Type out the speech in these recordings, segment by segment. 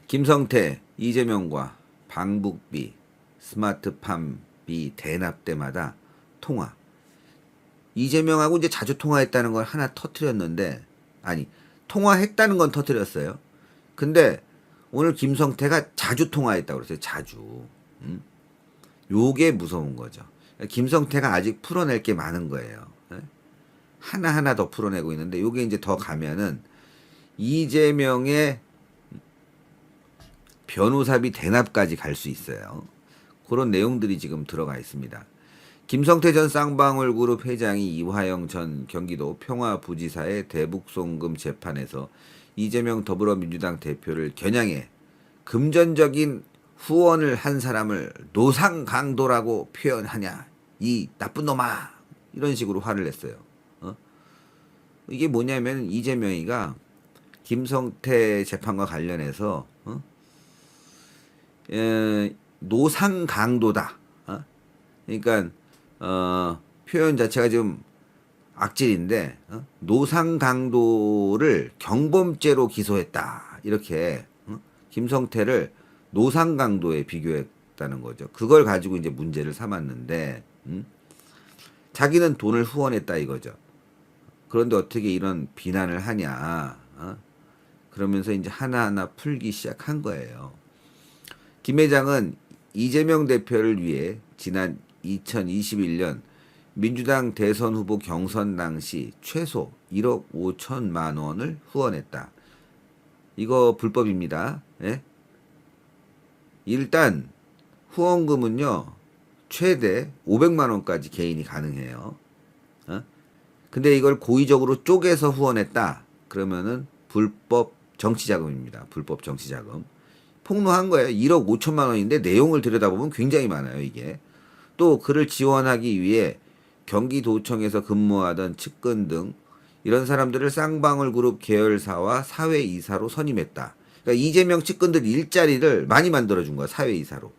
김성태, 이재명과 방북비, 스마트팜비 대납 때마다 통화. 이재명하고 이제 자주 통화했다는 걸 하나 터트렸는데, 아니, 통화했다는 건 터트렸어요. 근데 오늘 김성태가 자주 통화했다고 그랬어요. 자주. 요게 무서운 거죠. 김성태가 아직 풀어낼 게 많은 거예요. 하나하나 더 풀어내고 있는데, 요게 이제 더 가면은 이재명의 변호사비 대납까지 갈 수 있어요. 그런 내용들이 지금 들어가 있습니다. 김성태 전 쌍방울그룹 회장이 이화영 전 경기도 평화부지사의 대북송금 재판에서 이재명 더불어민주당 대표를 겨냥해 금전적인 후원을 한 사람을 노상강도라고 표현하냐, 이 나쁜 놈아, 이런 식으로 화를 냈어요. 이게 뭐냐면 이재명이가 김성태 재판과 관련해서 노상강도다. 그러니까 표현 자체가 좀 악질인데 노상강도를 경범죄로 기소했다. 이렇게 김성태를 노상강도에 비교했다는 거죠. 그걸 가지고 이제 문제를 삼았는데 자기는 돈을 후원했다 이거죠. 그런데 어떻게 이런 비난을 하냐. 그러면서 이제 하나하나 풀기 시작한 거예요. 김 회장은 이재명 대표를 위해 지난 2021년 민주당 대선 후보 경선 당시 최소 1억 5천만 원을 후원했다. 이거 불법입니다. 예? 일단 후원금은요 최대 500만 원까지 개인이 가능해요. 근데 이걸 고의적으로 쪼개서 후원했다. 그러면은 불법 정치자금입니다. 불법 정치자금. 폭로한 거예요. 1억 5천만 원인데 내용을 들여다보면 굉장히 많아요. 이게. 또 그를 지원하기 위해 경기도청에서 근무하던 측근 등 이런 사람들을 쌍방울그룹 계열사와 사회이사로 선임했다. 그러니까 이재명 측근들 일자리를 많이 만들어준 거야. 사회이사로.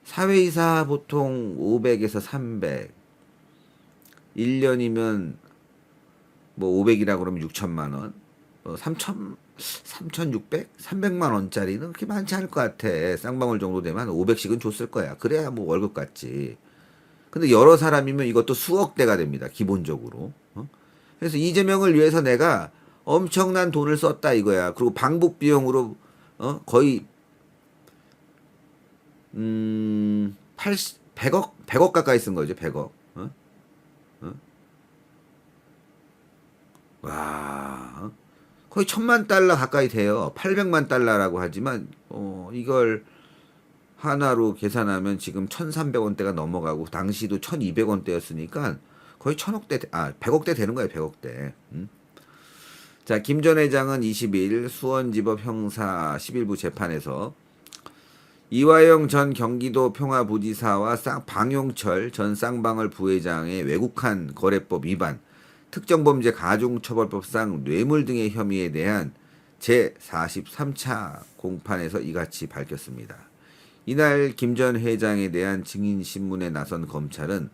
사회이사 보통 500에서 300. 1년이면 뭐 500이라 그러면 6천만 원. 3,600? 300만 원짜리는 그렇게 많지 않을 것 같아. 쌍방울 정도 되면 500씩은 줬을 거야. 그래야 뭐 월급 같지. 근데 여러 사람이면 이것도 수억대가 됩니다. 기본적으로. 그래서 이재명을 위해서 내가 엄청난 돈을 썼다 이거야. 그리고 방북 비용으로 거의 100억 가까이 쓴 거죠. 100억. 와, 거의 1,000만 달러 가까이 돼요. 800만 달러라고 하지만 이걸 하나로 계산하면 지금 1,300원대가 넘어가고 당시도 1,200원대였으니까 거의 100억대 되는 거예요. 100억대. 자, 김 전 회장은 22일 수원지법 형사 11부 재판에서 이화영 전 경기도 평화부지사와 방용철 전 쌍방울 부회장의 외국한 거래법 위반, 특정범죄 가중처벌법상 뇌물 등의 혐의에 대한 제43차 공판에서 이같이 밝혔습니다. 이날 김 전 회장에 대한 증인신문에 나선 검찰은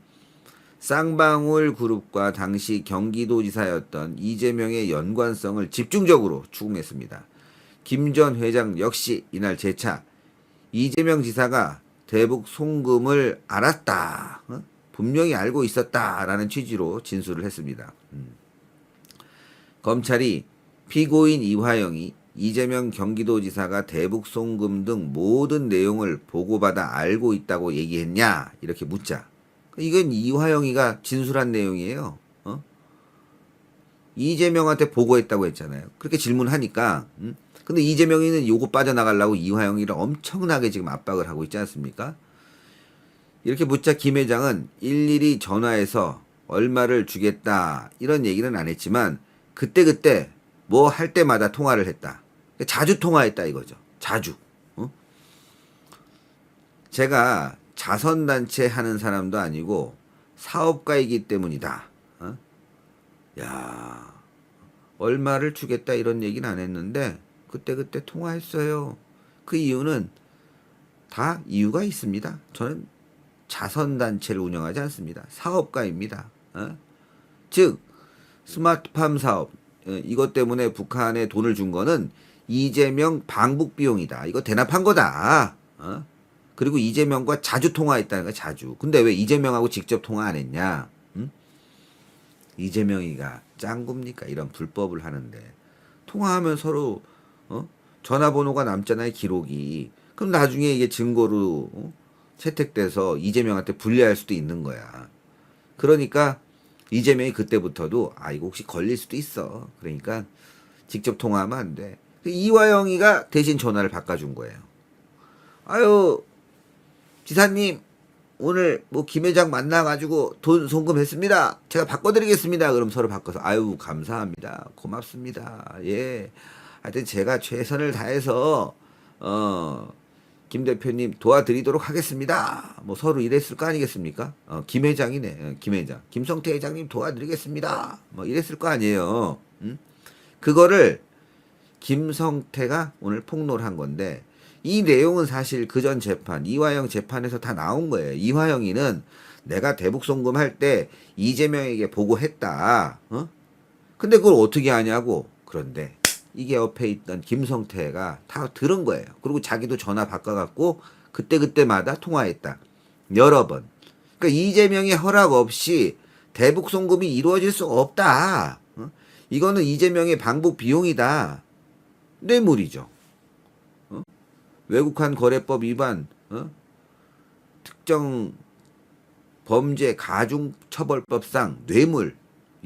쌍방울 그룹과 당시 경기도지사였던 이재명의 연관성을 집중적으로 추궁했습니다. 김 전 회장 역시 이날 재차 이재명 지사가 대북 송금을 알았다. 분명히 알고 있었다라는 취지로 진술을 했습니다. 검찰이 피고인 이화영이 이재명 경기도지사가 대북 송금 등 모든 내용을 보고받아 알고 있다고 얘기했냐 이렇게 묻자 이건 이화영이가 진술한 내용이에요. 이재명한테 보고했다고 했잖아요. 그렇게 질문하니까 근데 이재명이는 요거 빠져나가려고 이화영이를 엄청나게 지금 압박을 하고 있지 않습니까? 이렇게 묻자 김 회장은 일일이 전화해서 얼마를 주겠다 이런 얘기는 안 했지만 그때 뭐 할 때마다 통화를 했다. 자주 통화했다 이거죠. 자주. 제가 자선단체 하는 사람도 아니고 사업가이기 때문이다. 야, 얼마를 주겠다 이런 얘기는 안 했는데 그때 통화했어요. 그 이유는 다 이유가 있습니다. 저는 자선단체를 운영하지 않습니다. 사업가입니다. 즉 스마트팜 사업 이것 때문에 북한에 돈을 준 거는 이재명 방북 비용이다. 이거 대납한 거다. 그리고 이재명과 자주 통화했다는 거야, 자주. 근데 왜 이재명하고 직접 통화 안 했냐? 응? 이재명이가 짱구입니까? 이런 불법을 하는데. 통화하면 서로, 전화번호가 남잖아요, 기록이. 그럼 나중에 이게 증거로, 채택돼서 이재명한테 불리할 수도 있는 거야. 그러니까 이재명이 그때부터도, 이거 혹시 걸릴 수도 있어. 그러니까 직접 통화하면 안 돼. 이화영이가 대신 전화를 바꿔준 거예요. 아유, 지사님, 오늘 뭐 김 회장 만나가지고 돈 송금했습니다. 제가 바꿔드리겠습니다. 그럼 서로 바꿔서, 아유, 감사합니다. 고맙습니다. 예. 하여튼 제가 최선을 다해서, 김 대표님 도와드리도록 하겠습니다. 뭐 서로 이랬을 거 아니겠습니까? 김 회장이네. 김 회장. 김성태 회장님 도와드리겠습니다. 뭐 이랬을 거 아니에요. 응? 그거를 김성태가 오늘 폭로를 한 건데, 이 내용은 사실 그전 재판, 이화영 재판에서 다 나온 거예요. 이화영이는 내가 대북 송금할 때 이재명에게 보고했다. 근데 그걸 어떻게 하냐고. 그런데 이게 옆에 있던 김성태가 다 들은 거예요. 그리고 자기도 전화 바꿔갖고 그때마다 통화했다. 여러 번. 그러니까 이재명의 허락 없이 대북 송금이 이루어질 수 없다. 이거는 이재명의 방북 비용이다. 뇌물이죠. 외국환 거래법 위반, 특정 범죄 가중처벌법상 뇌물.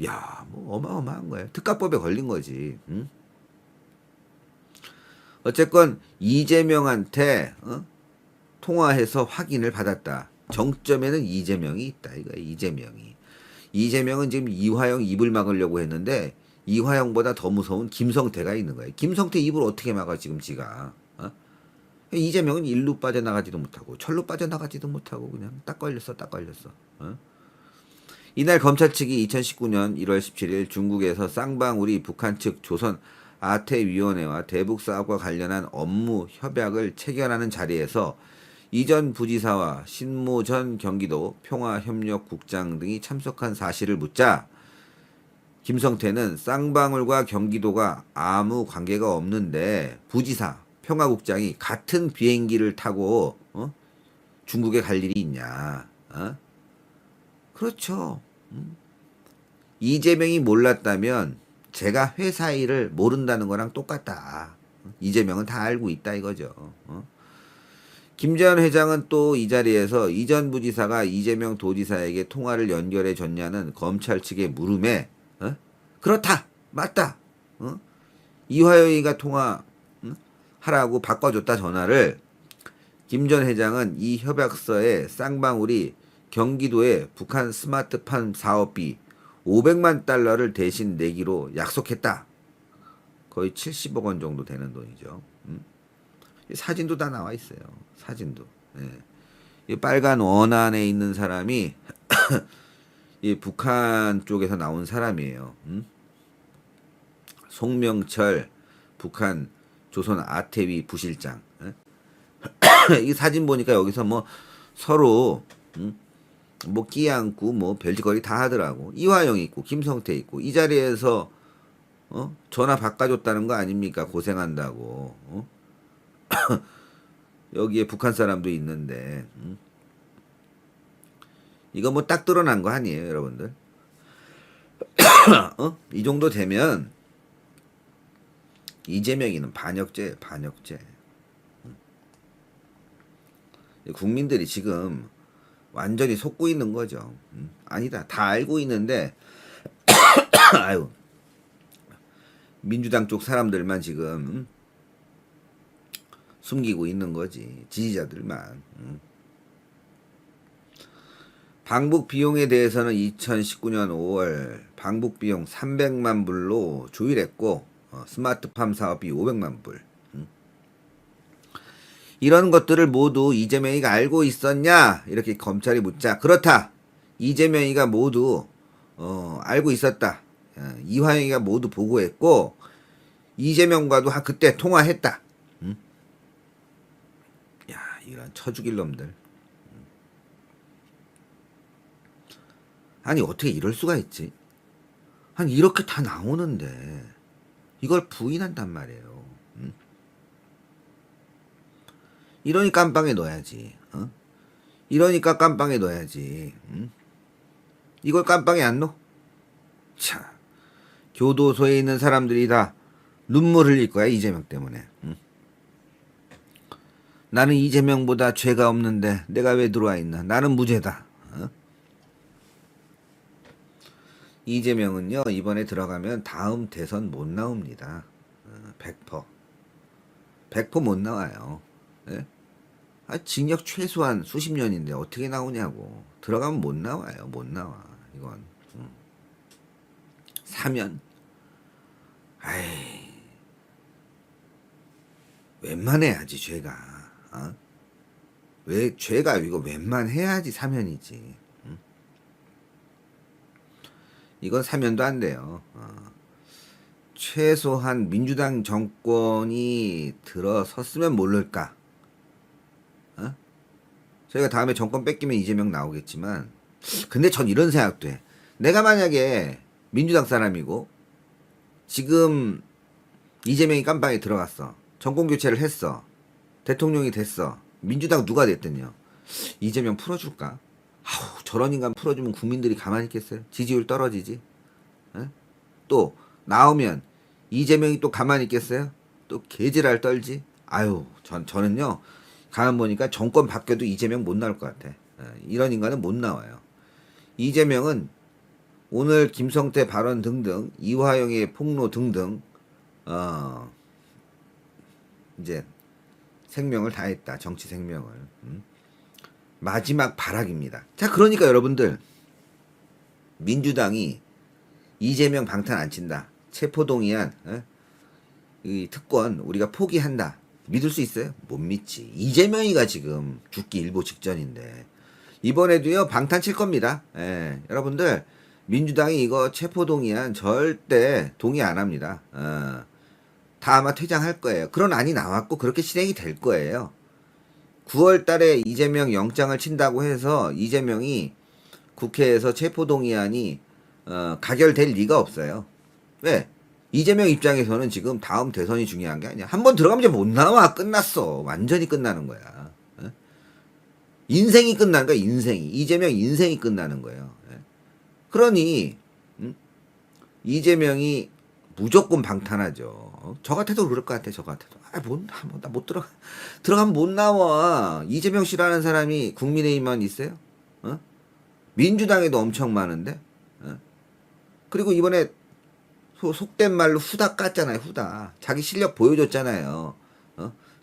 야, 뭐 어마어마한 거예요. 특가법에 걸린 거지. 응? 어쨌건 이재명한테 통화해서 확인을 받았다. 정점에는 이재명이 있다. 이거야, 이재명이. 이재명은 지금 이화영 입을 막으려고 했는데 이화영보다 더 무서운 김성태가 있는 거예요. 김성태 입을 어떻게 막아 지금 지가. 이재명은 일로 빠져나가지도 못하고 철로 빠져나가지도 못하고 그냥 딱 걸렸어. 이날 검찰 측이 2019년 1월 17일 중국에서 쌍방울이 북한 측 조선 아태위원회와 대북 사업과 관련한 업무 협약을 체결하는 자리에서 이전 부지사와 신모 전 경기도 평화협력국장 등이 참석한 사실을 묻자 김성태는 쌍방울과 경기도가 아무 관계가 없는데 부지사 평화국장이 같은 비행기를 타고 중국에 갈 일이 있냐. 그렇죠. 이재명이 몰랐다면 제가 회사 일을 모른다는 거랑 똑같다. 이재명은 다 알고 있다 이거죠. 김재현 회장은 또 이 자리에서 이전 부지사가 이재명 도지사에게 통화를 연결해 줬냐는 검찰 측의 물음에 그렇다. 맞다. 이화영이가 통화 하라고 바꿔줬다 전화를. 김 전 회장은 이 협약서에 쌍방울이 경기도에 북한 스마트팜 사업비 500만 달러를 대신 내기로 약속했다. 거의 70억 원 정도 되는 돈이죠. 사진도 다 나와 있어요. 사진도. 네. 이 빨간 원 안에 있는 사람이 이 북한 쪽에서 나온 사람이에요. 송명철 북한 조선 아태위 부실장. 이 사진 보니까 여기서 뭐 서로 뭐 끼안고 뭐 별짓거리 다 하더라고. 이화영 있고 김성태 있고 이 자리에서 전화 바꿔줬다는 거 아닙니까? 고생한다고. 여기에 북한 사람도 있는데 이거 뭐 딱 드러난 거 아니에요, 여러분들? 이 정도 되면 이재명이는 반역죄. 국민들이 지금 완전히 속고 있는 거죠. 아니다. 다 알고 있는데 아유. 민주당 쪽 사람들만 지금 숨기고 있는 거지. 지지자들만. 방북 비용에 대해서는 2019년 5월 방북 비용 300만 불로 조율했고 스마트팜 사업비 500만 불. 이런 것들을 모두 이재명이가 알고 있었냐? 이렇게 검찰이 묻자 그렇다. 이재명이가 모두 알고 있었다. 이화영이가 모두 보고했고 이재명과도 그때 통화했다. 야, 이런 쳐죽일 놈들. 아니 어떻게 이럴 수가 있지? 아니 이렇게 다 나오는데 이걸 부인한단 말이에요. 이러니 깜빵에 넣어야지. 어? 이러니까 깜빵에 넣어야지. 응? 이걸 깜빵에 안 넣어? 차, 교도소에 있는 사람들이 다 눈물 흘릴 거야, 이재명 때문에. 응? 나는 이재명보다 죄가 없는데 내가 왜 들어와 있나? 나는 무죄다. 어? 이재명은요, 이번에 들어가면 다음 대선 못 나옵니다. 100%. 100%못 나와요. 예? 징역 최소한 수십 년인데 어떻게 나오냐고. 들어가면 못 나와요. 못 나와. 이건. 사면. 아이, 웬만해야지, 죄가. 어? 왜, 죄가 이거 웬만해야지 사면이지. 응? 이건 사면도 안 돼요. 최소한 민주당 정권이 들어섰으면 모를까. 어? 저희가 다음에 정권 뺏기면 이재명 나오겠지만, 근데 전 이런 생각도 해. 내가 만약에 민주당 사람이고 지금 이재명이 깜빵에 들어갔어. 정권 교체를 했어. 대통령이 됐어. 민주당 누가 됐든요. 이재명 풀어줄까? 아우, 저런 인간 풀어주면 국민들이 가만히 있겠어요? 지지율 떨어지지. 에? 또 나오면 이재명이 또 가만히 있겠어요? 또 개지랄 떨지. 아유, 저는요 가만 보니까 정권 바뀌어도 이재명 못 나올 것 같아. 이런 인간은 못 나와요. 이재명은 오늘 김성태 발언 등등, 이화영의 폭로 등등, 이제 생명을 다했다. 정치 생명을. 마지막 발악입니다. 자, 그러니까 여러분들, 민주당이 이재명 방탄 안 친다. 체포동의안, 이 특권 우리가 포기한다. 믿을 수 있어요? 못 믿지. 이재명이가 지금 죽기 일보 직전인데 이번에도요 방탄 칠 겁니다. 예, 여러분들 민주당이 이거 체포동의안 절대 동의 안 합니다. 다 아마 퇴장할 거예요. 그런 안이 나왔고 그렇게 실행이 될 거예요. 9월 달에 이재명 영장을 친다고 해서 이재명이 국회에서 체포동의안이 가결될 리가 없어요. 왜? 이재명 입장에서는 지금 다음 대선이 중요한 게 아니야. 한번 들어가면 이제 못 나와. 끝났어. 완전히 끝나는 거야. 인생이 끝나는 거야. 인생이. 이재명 인생이 끝나는 거예요. 그러니 이재명이 무조건 방탄하죠. 저 같아도 그럴 것 같아. 저 같아도. 나 못 들어가면 못 나와. 이재명 씨라는 사람이 국민의힘만 있어요? 민주당에도 엄청 많은데. 그리고 이번에 속된 말로 후다 깠잖아요. 후다. 자기 실력 보여줬잖아요.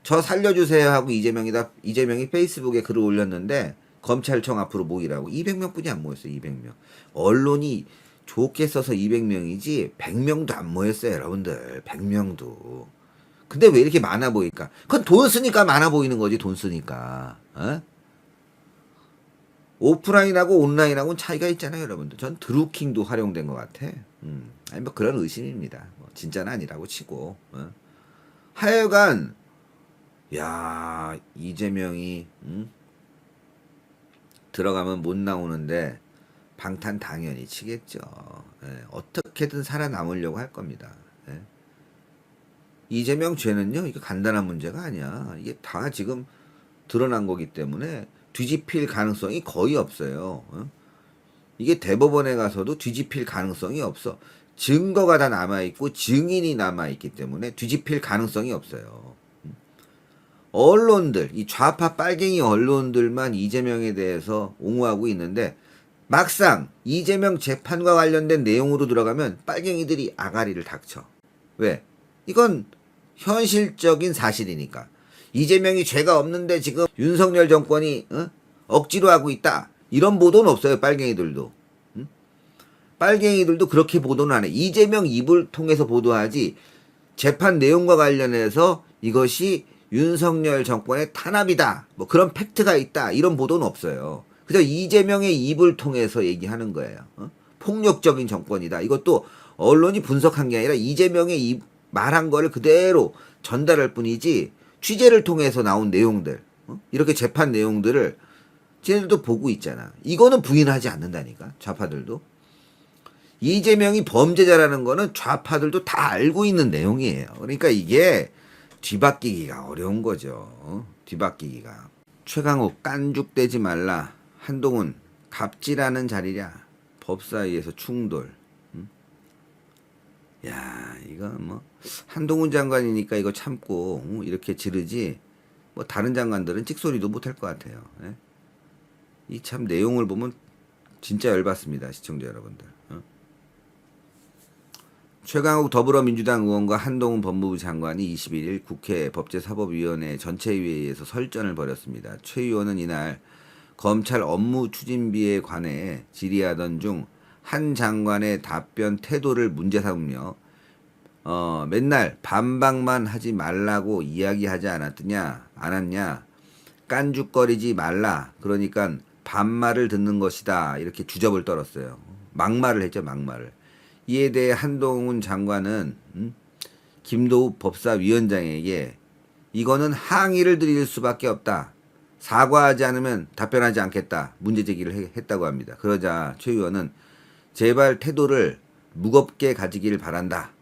저 살려주세요 하고 이재명이 페이스북에 글을 올렸는데 검찰청 앞으로 모이라고 200명 뿐이 안 모였어요. 200명. 언론이 좋게 써서 200명이지 100명도 안 모였어요. 여러분들. 100명도. 근데 왜 이렇게 많아 보일까? 그건 돈 쓰니까 많아 보이는 거지. 돈 쓰니까. 오프라인하고 온라인하고는 차이가 있잖아요. 여러분들. 전 드루킹도 활용된 것 같아. 아니 뭐 그런 의심입니다. 뭐 진짜는 아니라고 치고. 하여간 야, 이재명이 들어가면 못 나오는데 방탄 당연히 치겠죠. 어떻게든 살아남으려고 할 겁니다. 이재명 죄는요, 이게 간단한 문제가 아니야. 이게 다 지금 드러난 거기 때문에 뒤집힐 가능성이 거의 없어요. 이게 대법원에 가서도 뒤집힐 가능성이 없어. 증거가 다 남아있고 증인이 남아있기 때문에 뒤집힐 가능성이 없어요. 언론들, 이 좌파 빨갱이 언론들만 이재명에 대해서 옹호하고 있는데 막상 이재명 재판과 관련된 내용으로 들어가면 빨갱이들이 아가리를 닥쳐. 왜? 이건 현실적인 사실이니까. 이재명이 죄가 없는데 지금 윤석열 정권이 억지로 하고 있다. 이런 보도는 없어요. 빨갱이들도. 빨갱이들도 그렇게 보도는 안 해. 이재명 입을 통해서 보도하지 재판 내용과 관련해서 이것이 윤석열 정권의 탄압이다. 뭐 그런 팩트가 있다. 이런 보도는 없어요. 그래서 이재명의 입을 통해서 얘기하는 거예요. 폭력적인 정권이다. 이것도 언론이 분석한 게 아니라 이재명의 말한 거를 그대로 전달할 뿐이지 취재를 통해서 나온 내용들, 이렇게 재판 내용들을 쟤네들도 보고 있잖아. 이거는 부인하지 않는다니까. 좌파들도. 이재명이 범죄자라는 거는 좌파들도 다 알고 있는 내용이에요. 그러니까 이게 뒤바뀌기가 어려운 거죠. 뒤바뀌기가. 최강욱 깐죽대지 말라. 한동훈 갑질하는 자리냐. 법사위에서 충돌. 야, 이거 뭐 한동훈 장관이니까 이거 참고 이렇게 지르지. 뭐 다른 장관들은 찍소리도 못할 것 같아요. 예? 이 참 내용을 보면 진짜 열받습니다, 시청자 여러분들. 최강욱 더불어민주당 의원과 한동훈 법무부 장관이 21일 국회 법제사법위원회 전체회의에서 설전을 벌였습니다. 최 의원은 이날 검찰 업무 추진비에 관해 질의하던 중 한 장관의 답변 태도를 문제 삼으며 맨날 반박만 하지 말라고 이야기하지 않았냐? 깐죽거리지 말라. 그러니까 반말을 듣는 것이다. 이렇게 주접을 떨었어요. 막말을 했죠, 막말을. 이에 대해 한동훈 장관은 김도우 법사위원장에게 이거는 항의를 드릴 수밖에 없다. 사과하지 않으면 답변하지 않겠다. 문제 제기를 했다고 합니다. 그러자 최 의원은 제발 태도를 무겁게 가지길 바란다.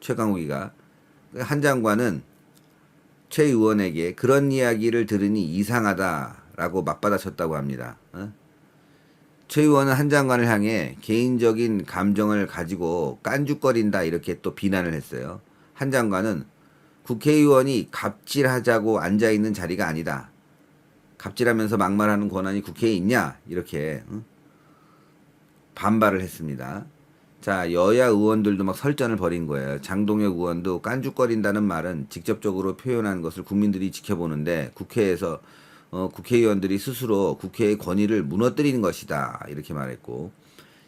최강욱이가. 한 장관은 최 의원에게 그런 이야기를 들으니 이상하다라고 맞받아쳤다고 합니다. 최 의원은 한 장관을 향해 개인적인 감정을 가지고 깐죽거린다 이렇게 또 비난을 했어요. 한 장관은 국회의원이 갑질하자고 앉아있는 자리가 아니다. 갑질하면서 막말하는 권한이 국회에 있냐? 이렇게 반발을 했습니다. 자, 여야 의원들도 막 설전을 벌인 거예요. 장동혁 의원도 깐죽거린다는 말은 직접적으로 표현한 것을 국민들이 지켜보는데 국회에서 국회의원들이 스스로 국회의 권위를 무너뜨리는 것이다. 이렇게 말했고,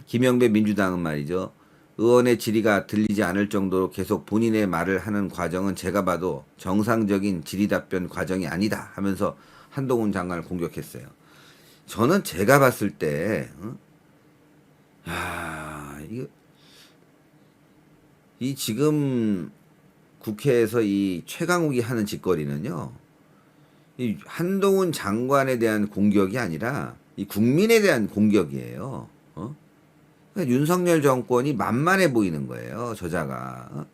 김영배 민주당은 말이죠. 의원의 질의가 들리지 않을 정도로 계속 본인의 말을 하는 과정은 제가 봐도 정상적인 질의 답변 과정이 아니다 하면서 한동훈 장관을 공격했어요. 저는 제가 봤을 때 이 지금 국회에서 이 최강욱이 하는 짓거리는요. 이 한동훈 장관에 대한 공격이 아니라 이 국민에 대한 공격이에요. 그러니까 윤석열 정권이 만만해 보이는 거예요. 저자가.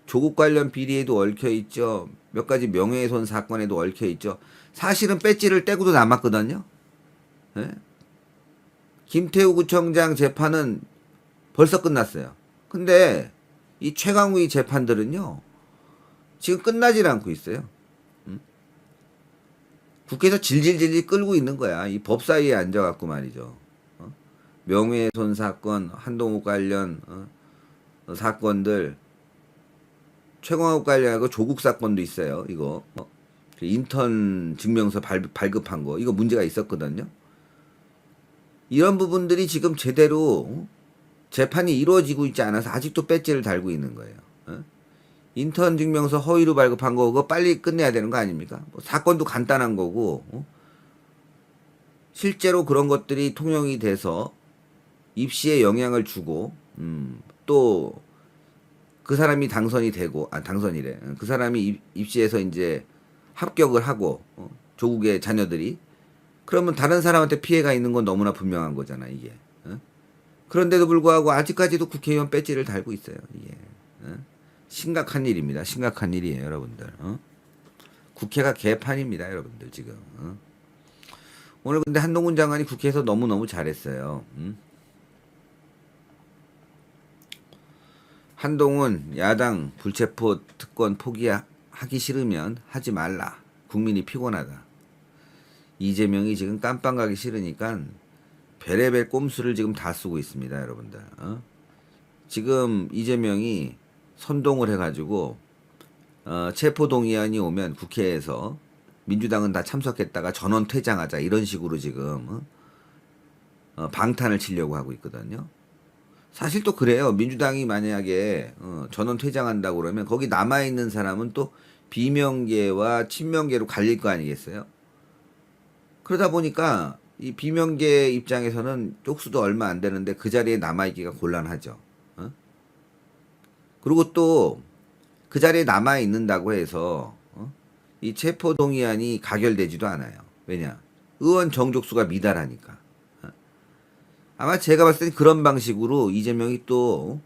조국 관련 비리에도 얽혀 있죠. 몇 가지 명예훼손 사건에도 얽혀 있죠. 사실은 배지를 떼고도 남았거든요. 네? 김태우 구청장 재판은 벌써 끝났어요. 근데 이 최강욱이 재판들은요. 지금 끝나질 않고 있어요. 국회에서 질질질질 끌고 있는 거야. 이 법사위에 앉아갖고 말이죠. 명예훼손 사건, 한동욱 관련 사건들, 최강욱 관련하고 조국 사건도 있어요. 이거 인턴 증명서 발급한 거 이거 문제가 있었거든요. 이런 부분들이 지금 제대로 재판이 이루어지고 있지 않아서 아직도 배지를 달고 있는 거예요. 인턴 증명서 허위로 발급한 거 그거 빨리 끝내야 되는 거 아닙니까? 뭐 사건도 간단한 거고 실제로 그런 것들이 통용이 돼서 입시에 영향을 주고 또 그 사람이 당선이 되고 당선이래. 그 사람이 입시에서 이제 합격을 하고 조국의 자녀들이 그러면 다른 사람한테 피해가 있는 건 너무나 분명한 거잖아 이게. 그런데도 불구하고 아직까지도 국회의원 배지를 달고 있어요. 이게 심각한 일입니다. 심각한 일이에요, 여러분들. 국회가 개판입니다, 여러분들 지금. 오늘 근데 한동훈 장관이 국회에서 너무너무 잘했어요. 한동훈 야당 불체포 특권 포기하기 싫으면 하지 말라. 국민이 피곤하다. 이재명이 지금 깜빵 가기 싫으니까 베레벨 꼼수를 지금 다 쓰고 있습니다, 여러분들. 지금 이재명이 선동을 해가지고 체포동의안이 오면 국회에서 민주당은 다 참석했다가 전원 퇴장하자 이런 식으로 지금 방탄을 치려고 하고 있거든요. 사실 또 그래요. 민주당이 만약에 전원 퇴장한다고 그러면 거기 남아있는 사람은 또 비명계와 친명계로 갈릴 거 아니겠어요? 그러다 보니까 이 비명계 입장에서는 쪽수도 얼마 안 되는데 그 자리에 남아있기가 곤란하죠. 그리고 또 그 자리에 남아있는다고 해서 이 체포동의안이 가결되지도 않아요. 왜냐? 의원 정족수가 미달하니까. 아마 제가 봤을 때 그런 방식으로 이재명이 또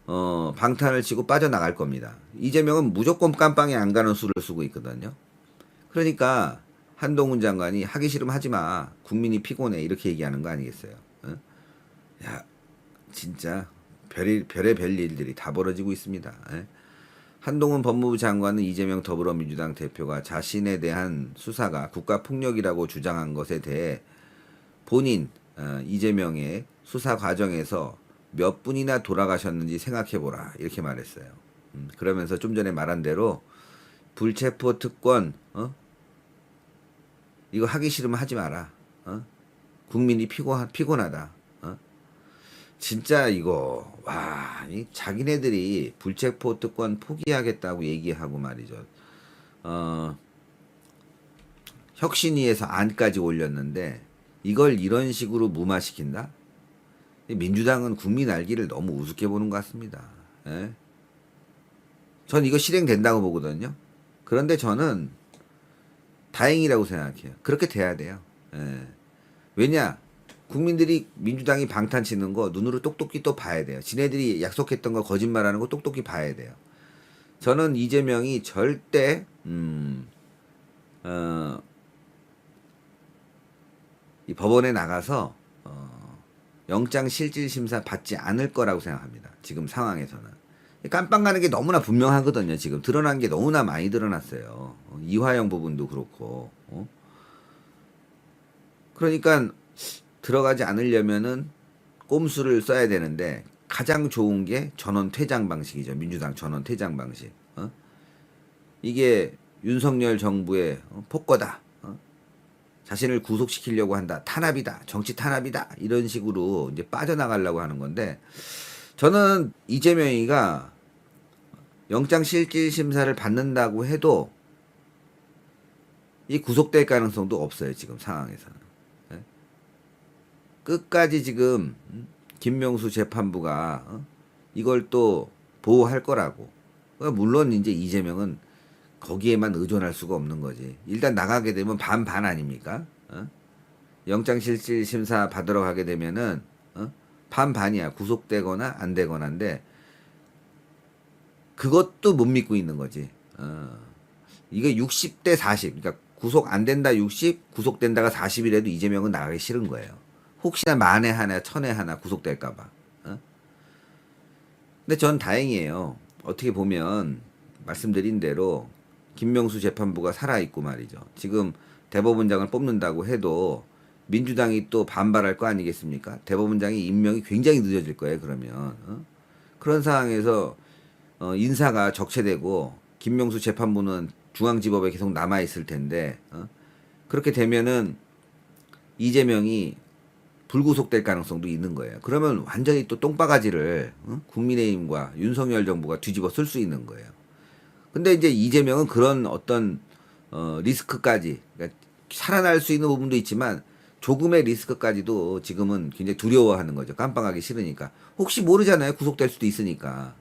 방탄을 치고 빠져나갈 겁니다. 이재명은 무조건 깜빵에 안 가는 수를 쓰고 있거든요. 그러니까 한동훈 장관이 하기 싫으면 하지 마. 국민이 피곤해. 이렇게 얘기하는 거 아니겠어요? 어? 야, 진짜 별의 일들이 다 벌어지고 있습니다. 예? 한동훈 법무부 장관은 이재명 더불어민주당 대표가 자신에 대한 수사가 국가폭력이라고 주장한 것에 대해 본인 이재명의 수사 과정에서 몇 분이나 돌아가셨는지 생각해보라 이렇게 말했어요. 그러면서 좀 전에 말한 대로 불체포 특권 이거 하기 싫으면 하지 마라. 국민이 피곤하다. 진짜 이거 와, 자기네들이 불체포 특권 포기하겠다고 얘기하고 말이죠. 혁신위에서 안까지 올렸는데 이걸 이런 식으로 무마시킨다? 민주당은 국민 알기를 너무 우습게 보는 것 같습니다. 예? 전 이거 실행된다고 보거든요. 그런데 저는 다행이라고 생각해요. 그렇게 돼야 돼요. 예. 왜냐? 국민들이 민주당이 방탄치는 거 눈으로 똑똑히 또 봐야 돼요. 지네들이 약속했던 거 거짓말하는 거 똑똑히 봐야 돼요. 저는 이재명이 절대 이 법원에 나가서 영장 실질 심사 받지 않을 거라고 생각합니다. 지금 상황에서는 깜빵 가는 게 너무나 분명하거든요. 지금 드러난 게 너무나 많이 드러났어요. 이화영 부분도 그렇고. 그러니까 들어가지 않으려면은 꼼수를 써야 되는데 가장 좋은 게 전원 퇴장 방식이죠. 민주당 전원 퇴장 방식. 이게 윤석열 정부의 폭거다. 자신을 구속시키려고 한다. 탄압이다. 정치 탄압이다. 이런 식으로 이제 빠져나가려고 하는 건데 저는 이재명이가 영장 실질 심사를 받는다고 해도 이 구속될 가능성도 없어요. 지금 상황에서는. 끝까지 지금 김명수 재판부가 이걸 또 보호할 거라고. 물론 이제 이재명은 거기에만 의존할 수가 없는 거지. 일단 나가게 되면 반반 아닙니까? 영장실질심사 받으러 가게 되면은 반반이야. 구속되거나 안 되거나인데 그것도 못 믿고 있는 거지. 이게 60대 40. 그러니까 구속 안 된다 60, 구속된다가 40이라도 이재명은 나가기 싫은 거예요. 혹시나 만에 하나, 천에 하나 구속될까봐. 근데 전 다행이에요. 어떻게 보면 말씀드린 대로 김명수 재판부가 살아있고 말이죠. 지금 대법원장을 뽑는다고 해도 민주당이 또 반발할 거 아니겠습니까? 대법원장이 임명이 굉장히 늦어질 거예요. 그러면 그런 상황에서 인사가 적체되고 김명수 재판부는 중앙지법에 계속 남아있을 텐데 그렇게 되면은 이재명이 불구속될 가능성도 있는 거예요. 그러면 완전히 또 똥바가지를 국민의힘과 윤석열 정부가 뒤집어 쓸 수 있는 거예요. 근데 이제 이재명은 그런 어떤 리스크까지 그러니까 살아날 수 있는 부분도 있지만 조금의 리스크까지도 지금은 굉장히 두려워하는 거죠. 깜빵하기 싫으니까. 혹시 모르잖아요. 구속될 수도 있으니까.